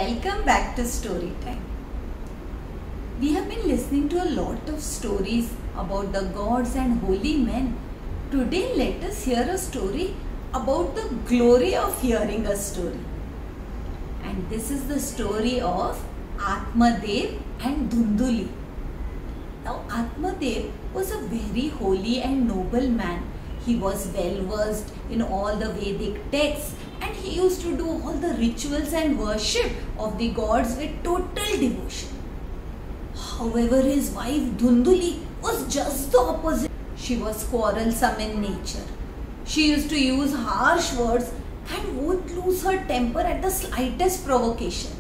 Welcome back to Story Time. We have been listening to a lot of stories about the gods and holy men. Today let us hear a story about the glory of hearing a story. And this is the story of Atmadev and Dhunduli. Now Atmadev was a very holy and noble man. He was well versed in all the Vedic texts and he used to do all the rituals and worship of the gods with total devotion. However, his wife Dhunduli was just the opposite. She was quarrelsome in nature. She used to use harsh words and would lose her temper at the slightest provocation.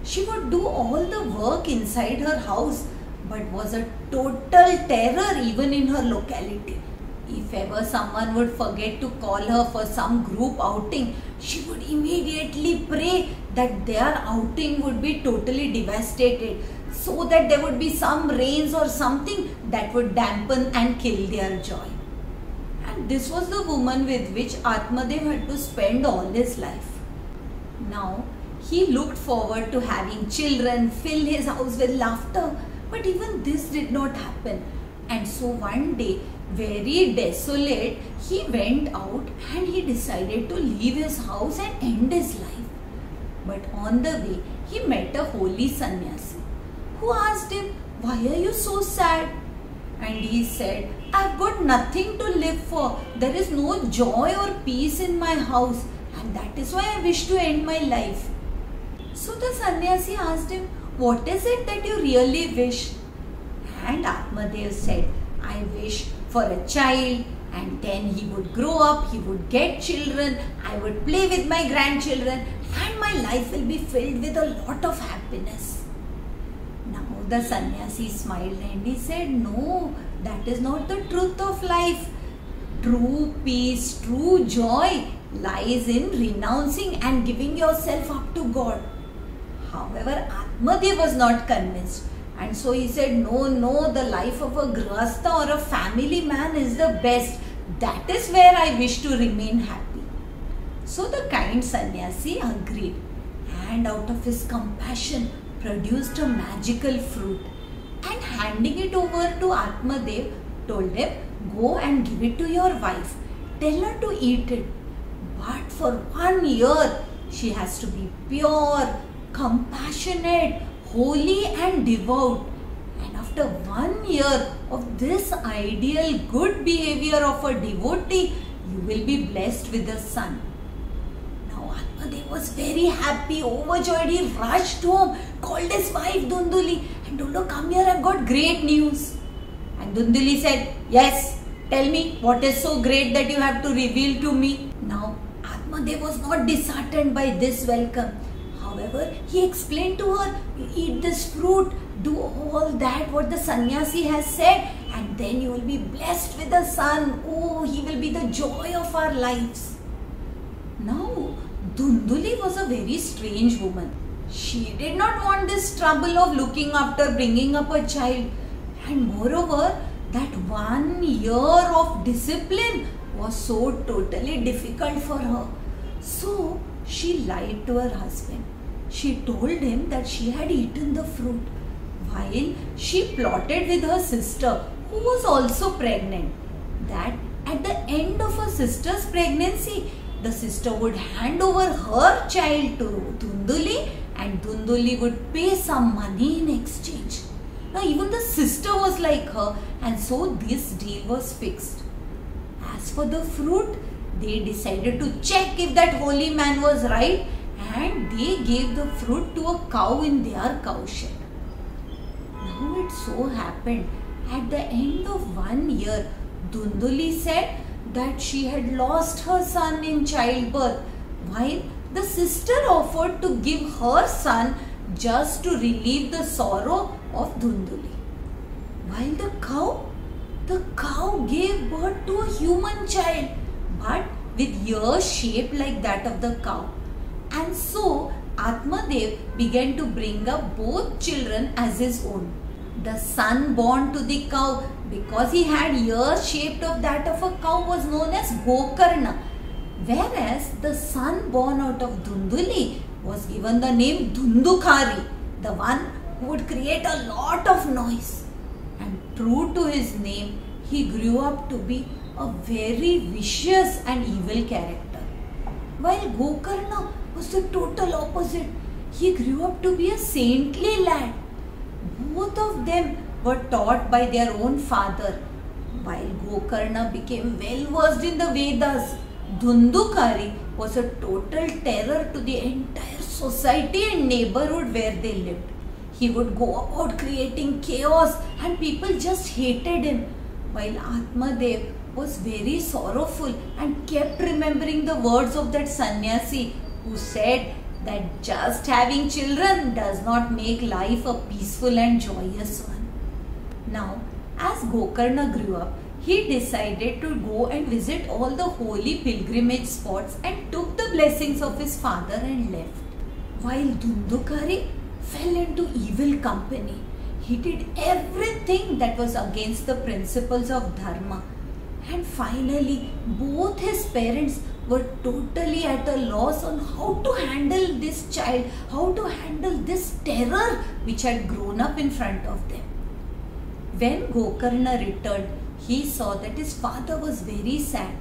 She would do all the work inside her house but was a total terror even in her locality. If ever someone would forget to call her for some group outing, she would immediately pray that their outing would be totally devastated so that there would be some rains or something that would dampen and kill their joy. And this was the woman with which Atmadev had to spend all his life. Now, he looked forward to having children, fill his house with laughter, but even this did not happen. And so one day, very desolate, he went out and he decided to leave his house and end his life. But on the way, he met a holy sannyasi who asked him, "Why are you so sad?" And he said, "I've got nothing to live for. There is no joy or peace in my house, and that is why I wish to end my life." So the sannyasi asked him, "What is it that you really wish?" And Atmadev said, "I wish for a child, and then he would grow up, he would get children, I would play with my grandchildren, and my life will be filled with a lot of happiness." Now the sannyasi smiled and he said, "No, that is not the truth of life. True peace, true joy lies in renouncing and giving yourself up to God." However, Atmadev was not convinced. And so he said, no, the life of a grihastha or a family man is the best. That is where I wish to remain happy. So the kind sannyasi agreed and out of his compassion produced a magical fruit and handing it over to Atmadev told him, "Go and give it to your wife. Tell her to eat it. But for 1 year she has to be pure, compassionate, holy and devout, and after 1 year of this ideal good behavior of a devotee, you will be blessed with a son." Now Atmadev was very happy, overjoyed. He rushed home, called his wife Dhunduli and told her, "Come here, I've got great news." And Dhunduli said, "Yes, tell me, what is so great that you have to reveal to me?" Now Atmadev was not disheartened by this welcome. However, he explained to her, "You eat this fruit, do all that what the sannyasi has said, and then you will be blessed with a son. Oh, he will be the joy of our lives." Now, Dhunduli was a very strange woman. She did not want this trouble of looking after bringing up a child. And moreover, that 1 year of discipline was so totally difficult for her. So, she lied to her husband. She told him that she had eaten the fruit while she plotted with her sister who was also pregnant that at the end of her sister's pregnancy the sister would hand over her child to Dhunduli and Dhunduli would pay some money in exchange. Now even the sister was like her and so this deal was fixed. As for the fruit, they decided to check if that holy man was right and they gave the fruit to a cow in their cowshed. Now it so happened at the end of 1 year, Dhunduli said that she had lost her son in childbirth while the sister offered to give her son just to relieve the sorrow of Dhunduli. While the cow gave birth to a human child but with ears shaped like that of the cow. And so Atmadev began to bring up both children as his own. The son born to the cow, because he had ears shaped of that of a cow, was known as Gokarna, Whereas the son born out of Dhunduli was given the name Dhundukari, the one who would create a lot of noise. And true to his name, he grew up to be a very vicious and evil character. While Gokarna was the total opposite. He grew up to be a saintly lad. Both of them were taught by their own father. While Gokarna became well versed in the Vedas, Dhundukari was a total terror to the entire society and neighborhood where they lived. He would go about creating chaos and people just hated him. While Atmadev was very sorrowful and kept remembering the words of that sannyasi who said that just having children does not make life a peaceful and joyous one. Now, as Gokarna grew up, he decided to go and visit all the holy pilgrimage spots and took the blessings of his father and left. While Dhundukari fell into evil company, he did everything that was against the principles of Dharma. And finally, both his parents were totally at a loss on how to handle this child, how to handle this terror which had grown up in front of them. When Gokarna returned, he saw that his father was very sad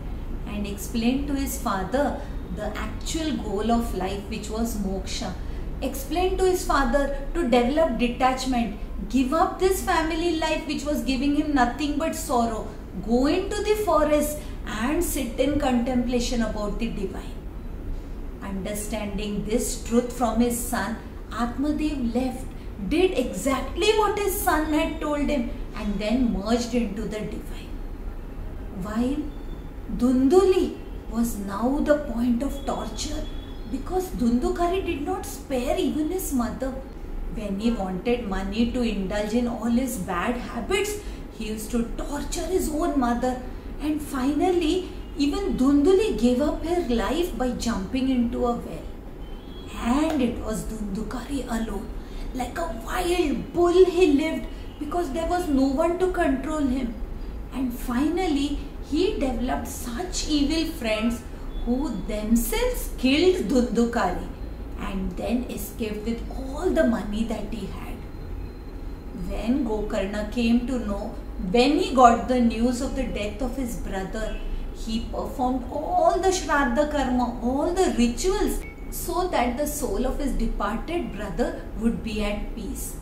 and explained to his father the actual goal of life, which was moksha. Explained to his father to develop detachment, give up this family life which was giving him nothing but sorrow, go into the forest and sit in contemplation about the divine. Understanding this truth from his son, Atmadev left, did exactly what his son had told him, and then merged into the divine. While Dhunduli was now the point of torture, because Dhundukari did not spare even his mother. When he wanted money to indulge in all his bad habits, he used to torture his own mother. And finally, even Dhunduli gave up her life by jumping into a well. And it was Dhundukari alone. Like a wild bull he lived, because there was no one to control him. And finally, he developed such evil friends who themselves killed Dhundukari and then escaped with all the money that he had. When Gokarna came to know, when he got the news of the death of his brother, he performed all the Shraddha Karma, all the rituals, so that the soul of his departed brother would be at peace.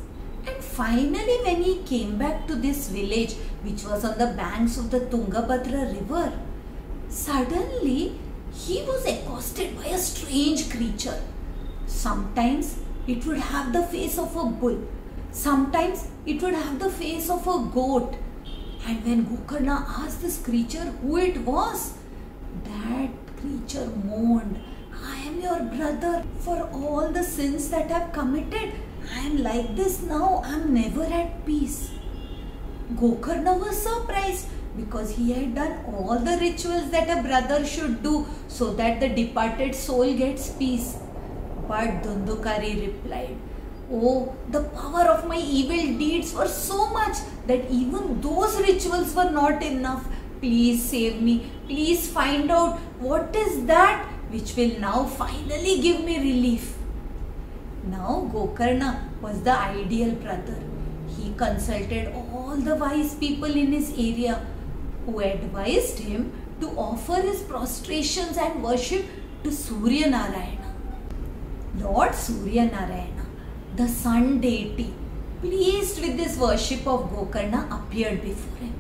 And finally, when he came back to this village, which was on the banks of the Tungabhadra river, suddenly he was accosted by a strange creature. Sometimes it would have the face of a bull, sometimes it would have the face of a goat. And when Gokarna asked this creature who it was, that creature moaned, "I am your brother. For all the sins that I have committed, I am like this now. I am never at peace." Gokarna was surprised, because he had done all the rituals that a brother should do so that the departed soul gets peace. But Dhundukari replied, "Oh, the power of my evil deeds were so much that even those rituals were not enough. Please save me. Please find out what is that which will now finally give me relief." Now Gokarna was the ideal brother. He consulted all the wise people in his area, who advised him to offer his prostrations and worship to Surya Narayana. Lord Surya Narayana, the sun deity, pleased with this worship of Gokarna, appeared before him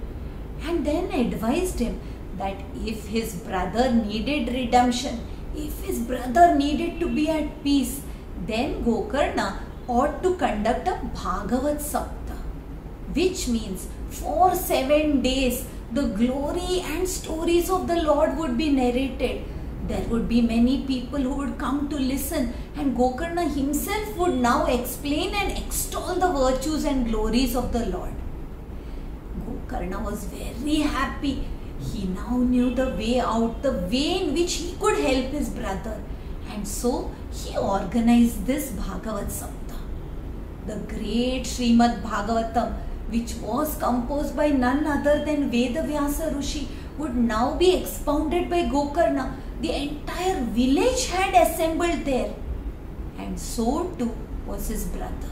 and then advised him that if his brother needed redemption, if his brother needed to be at peace, then Gokarna ought to conduct a Bhagavat Sapta, which means for 7 days the glory and stories of the Lord would be narrated. There would be many people who would come to listen, and Gokarna himself would now explain and extol the virtues and glories of the Lord. Gokarna was very happy. He now knew the way out, the way in which he could help his brother, and so he organized this Bhagavat Sapta. The great Srimad Bhagavatam, which was composed by none other than Vedavyasa Rishi, would now be expounded by Gokarna, the entire village had assembled there. And so too was his brother.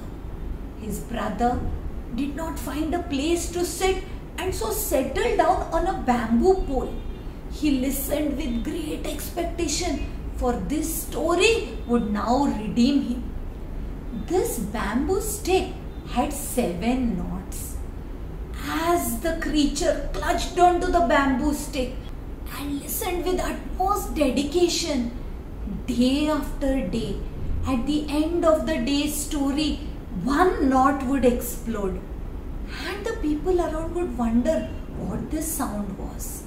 His brother did not find a place to sit and so settled down on a bamboo pole. He listened with great expectation, for this story would now redeem him. This bamboo stick had 7 knots. As the creature clutched onto the bamboo stick and listened with utmost dedication, day after day, at the end of the day's story, 1 knot would explode, and the people around would wonder what this sound was.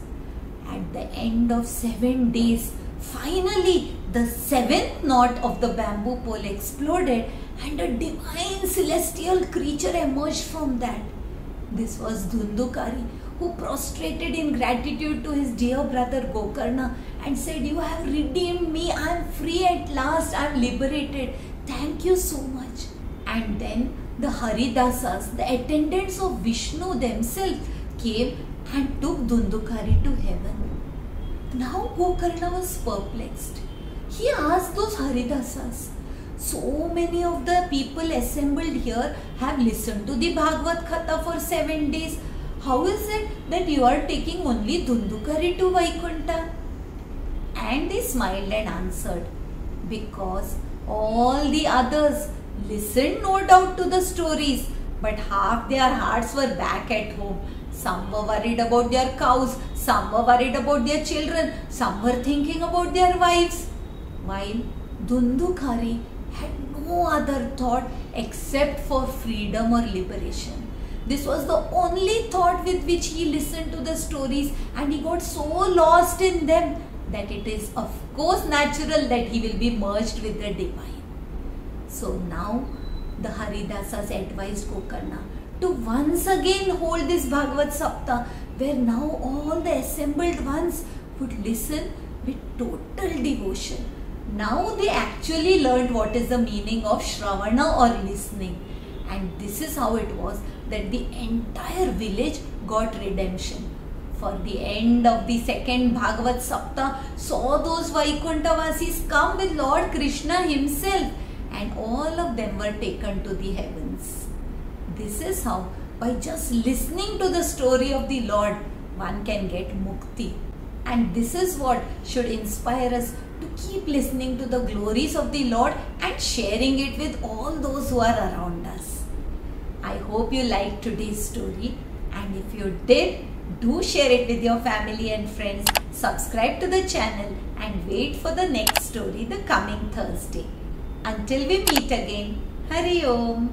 At the end of 7 days, finally the 7th knot of the bamboo pole exploded, and a divine celestial creature emerged from that. This was Dhundhukari, who prostrated in gratitude to his dear brother Gokarna and said, "You have redeemed me. I am free at last. I am liberated. Thank you so much." And then the Haridasas, the attendants of Vishnu themselves, came and took Dhundhukari to heaven. Now Gokarna was perplexed. He asked those Haridasas, "So many of the people assembled here have listened to the Bhagavad Katha for 7 days. How is it that you are taking only Dhundhukari to Vaikuntha?" And they smiled and answered, "Because all the others listened no doubt to the stories, but half their hearts were back at home. Some were worried about their cows, some were worried about their children, some were thinking about their wives. While Dhundhukari had no other thought except for freedom or liberation. This was the only thought with which he listened to the stories, and he got so lost in them that it is of course natural that he will be merged with the divine." So now the Haridasas advised Gokarna to once again hold this Bhagavad Saptah, where now all the assembled ones would listen with total devotion. Now they actually learned what is the meaning of Shravana or listening, and this is how it was that the entire village got redemption. For the end of the second Bhagavad Saptah saw those Vaikuntavasis come with Lord Krishna himself, and all of them were taken to the heavens. This is how, by just listening to the story of the Lord, one can get mukti. And this is what should inspire us to keep listening to the glories of the Lord and sharing it with all those who are around us. I hope you liked today's story, and if you did, do share it with your family and friends. Subscribe to the channel and wait for the next story the coming Thursday. Until we meet again, Hari Om.